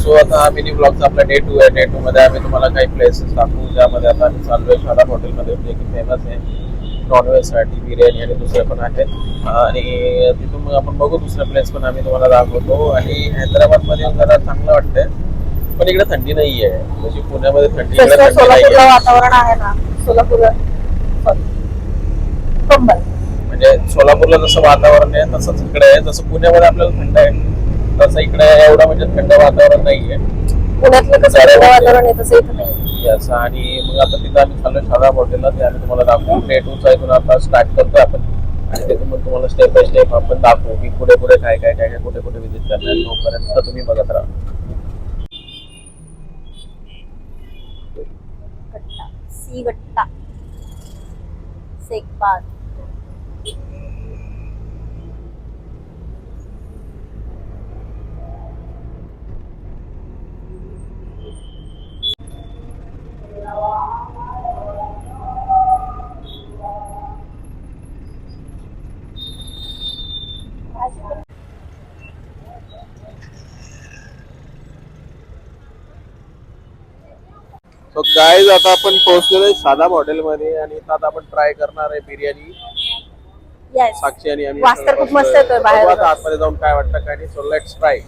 So आता हा mini ब्लॉगचा आपला डे 2 आहे. डे 2 मध्ये आम्ही तुम्हाला काही प्लेसेस दाखवू, ज्यामध्ये आता आम्ही चाललोय शादाब हॉटेलमध्ये, जे की फेमस आहे नॉनव्हेजसाठी, बिर्याणी आणि दुसरे पण आहेत. आणि तिथून मग आपण बघू दुसरे प्लेस पण आम्ही तुम्हाला दाखवतो. आणि हैदराबादमध्ये जरा चांगलं वाटतंय, पण इकडे थंडी नाहीये. जशी पुण्यामध्ये थंडी, इकडे थंडी सोलापूरला नाहीये. वातावरण आहे ना, सोलापूर कंबल म्हणजे सोलापूरला जसं वातावरण आहे तसंच इकडे आहे. जसं पुण्यामध्ये आपल्याला थंड आहे तसं इकडे एवढं म्हणजे थंड वातावरण नाहीये. पुण्यातलं कसं थंड वातावरण आहे तसं इथं नाही. Yes, आणि मग आता तिथं आम्ही चाललोय शादाब हॉटेलला, ते आम्ही तुम्हाला दाखवू. डे 2 चा इथून आता स्टार्ट करतोय आपण, आणि तिथून मग तुम्हाला स्टेप बाय स्टेप आपण दाखवू की पुढे पुढे काय काय काय काय कुठे कुठे विजिट करणार. तोपर्यंत तुम्ही बघत राहा. गट्टा, सी गट्टा, सेकपात. सो गाईज, आता आपण पोहोचलेलो आहे शादाब हॉटेलमध्ये, आणि इथं आता आपण ट्राय करणार आहे बिर्याणी. येस, साक्षी आणि आम्ही वास तर खूप मस्त येतोय बघू बाहेर. आता आतमध्ये जाऊन काय वाटतं काय नाही. So let's try.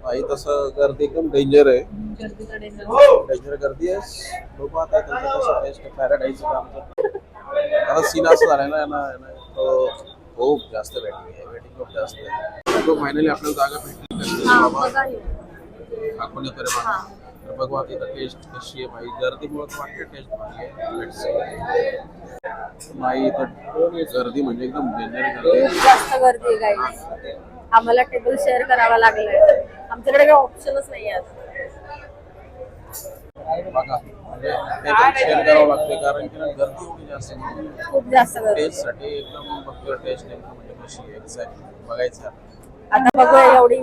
आई तसं गर्दी एकदम डेंजर आहे. डेंजर गर्दी आहे. बघू आता त्यांचं कसं बेस्ट पॅराडाईज आमचं. आता सीन असं झालाय ना यांना खूप जास्त वेटिंग खूप जास्त आहे. तो फायनली आपल्याला जागा भेटली. आपण येतो रे मला. तर बघू आता इथं टेस्ट कशी आहे भाई. गर्दीमुळे तर वाटते टेस्ट भारी आहे. Let's see. नाही तर गर्दी म्हणजे एकदम डेंजर गर्दी. खूप जास्त गर्दी आहे गाईज. आम्हाला टेबल शेअर करावा लागलाय. आमच्याकडे काही ऑप्शनच नाही आहे. बघा म्हणजे टेबल शेअर करावं लागते, कारण की गर्दी एवढी जास्त आहे. खूप जास्त गर्दी. टेस्ट साठी एकदम बघतोय. टेस्ट नेमकं म्हणजे कशी आहे एक्झॅक्ट बघायचं. आता बघूया एवढी.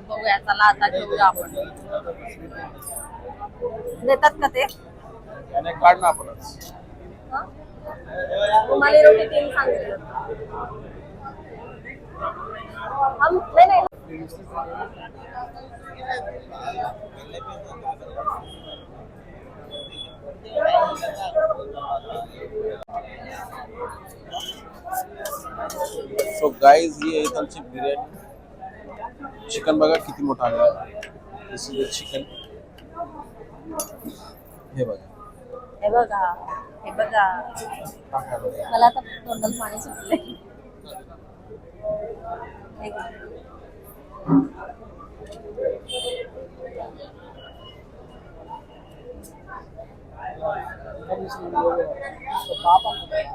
बघूया, चला आता घेऊया आपण. देतात का ते? त्याने काढ ना आपणच. रुमाली रोटी 3 सांगितलं. नाही. सो गाईज, ही आहे त्यांची बिर्याणी. चिकन बघा किती मोठा आहे. दिस इज द चिकन. हे बघा, हे बघा, हे बघा. मला आता तोंडाला पाणी सुटलंय.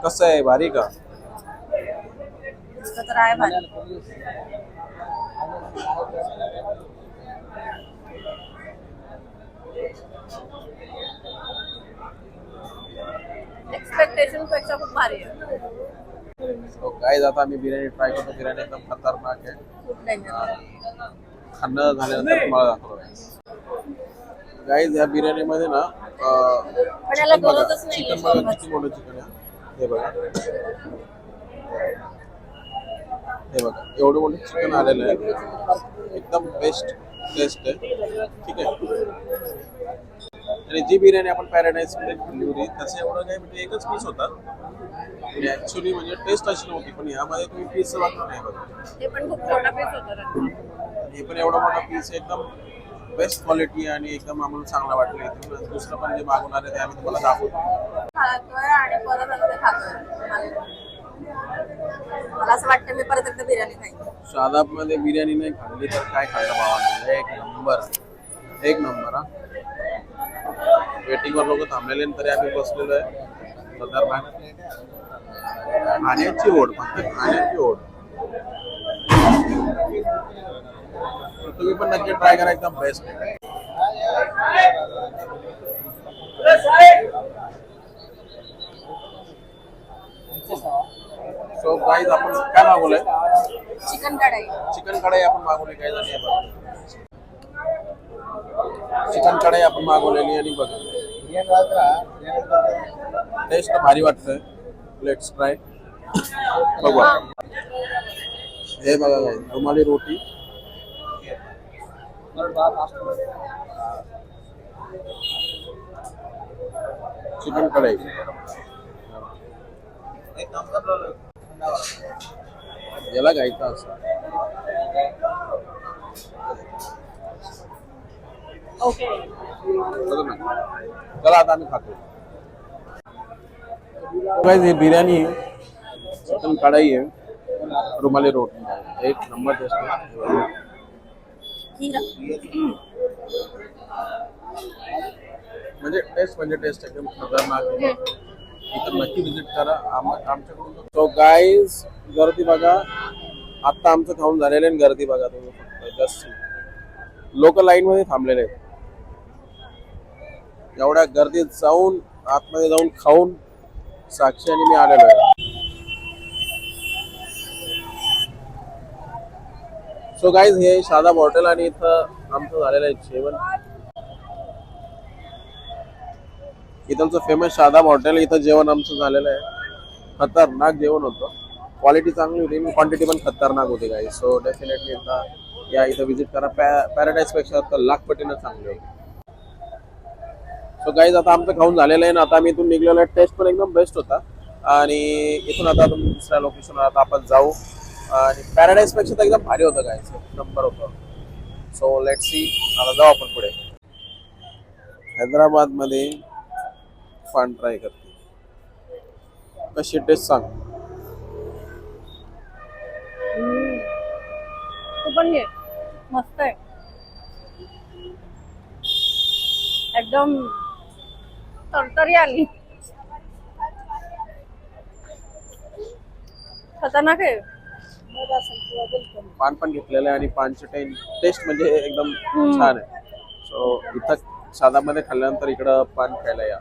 कसं आहे, भारी का? तर आहे भारी. एक्सपेक्टेशन पेक्षा खूप भारी आहे. गाईज, आता आम्ही बिर्याणी ट्राय करतो. बिर्याणी एकदम खतरनाक आहे. खूप डेंजर. खाणं झाल्यानंतर तुम्हाला दाखवतो. गाईज, या बिर्याणीमध्ये ना पण याला चिकन बघा. गरजच नाहीये. चिकन बघा किती मोठं चिकन आहे. हे बघा, हे बघा एवढं मोठं चिकन आलेलं आहे. एकदम बेस्ट टेस्ट आहे. ठीक आहे. आणि जी बिर्याणी आपण पॅराडाईज मध्ये खाल्ली होती तसं एवढं काही म्हणजे एकच पीस होता. म्हणजे ऍक्च्युली म्हणजे टेस्ट अशी नव्हती, पण यामध्ये तुम्ही पीस वाटलं नाही बघा. हे पण खूप मोठा पीस होता. हे पण एवढा मोठा पीस एकदम बेस्ट क्वालिटी आणि एकदम आम्हाला चांगला वाटलं. दुसरं पण जे मागून आले ते आम्ही तुम्हाला दाखवतो. खातोय आणि परत आता ते खातोय. मला असं वाटतं मी परत एकदा बिर्याणी खाईन. शादाब मध्ये बिर्याणी नाही खाल्ली तर काय खाल्लं भावाने. एक नंबर, एक नंबर. हा, वेटिंग वर लोक थांबलेले तरी आम्ही बसलेलो आहे. खाण्याची ओढ, फक्त खाण्याची ओढ. तुम्ही पण नक्की ट्राय करा, एकदम बेस्ट आहे. सो गाईज, आपण काय मागवलंय? चिकन कढाई. चिकन कढाई आपण मागवली. काय झाली? चिकन कढाई आपण मागवलेली आणि बघा टेस्ट भारी वाटतंय. Let's try. बघू आता. हे बघा काय रुमाली रोटी, चिकन कढाई, याला घ्यायचं असं. ओके. बघ ना. चला आता आम्ही खातो. Guys, हे बिर्याणी आहे, चिकन कढाई आहे, रुमाली रोटी आहे. एक नंबर टेस्ट आहे. म्हणजे टेस्ट एकदम खतरनाक आहे. इथं नक्की विजिट करा आमच्याकडून. सो गाईज गर्दी बघा, आता आमचं खाऊन झालेलं आहे. गर्दी बघा तुम्ही फक्त जस्ट लोक लाईन मध्ये थांबलेले आहेत. एवढ्या गर्दीत जाऊन आतमध्ये जाऊन खाऊन साक्षी आणि मी आलेलो आहे. सो गाईज हे शादाब हॉटेल आणि इथं आमचं झालेलं आहे जेवण. इथलचं फेमस शादाब हॉटेल, इथं जेवण आमचं झालेलं आहे. खतरनाक जेवण होतं, क्वालिटी चांगली होती, क्वांटिटी पण खतरनाक होती गाईज. सो डेफिनेटली एकदा या इथं विजिट करा. पॅराडाईज पेक्षा तर लाख पटीनं चांगले होते. सो गाईज आता आमचं खाऊन झालेलं आहे ना, आता आम्ही इथून निघलेलो आहे. टेस्ट पण एकदम बेस्ट होता आणि इथून आता दुसऱ्या लोकेशनवर आता आपण जाऊ. आणि पॅराडाईज पेक्षा तर एकदम भारी होतं गाईज, एक नंबर होतं. सो लेट्स सी, आता जाऊ आपण पुढे. हैदराबाद मध्ये फान ट्राय करते, कशी टेस्ट सांग. तू पण घे, मस्त आहे एकदम. तरतरी आली, खतरनाक आहे. पान पण घेतलेलं आहे आणि पानची टेस्ट म्हणजे एकदम छान आहे. सो इथं साधामध्ये खाल्ल्यानंतर इकडं पान खायला या.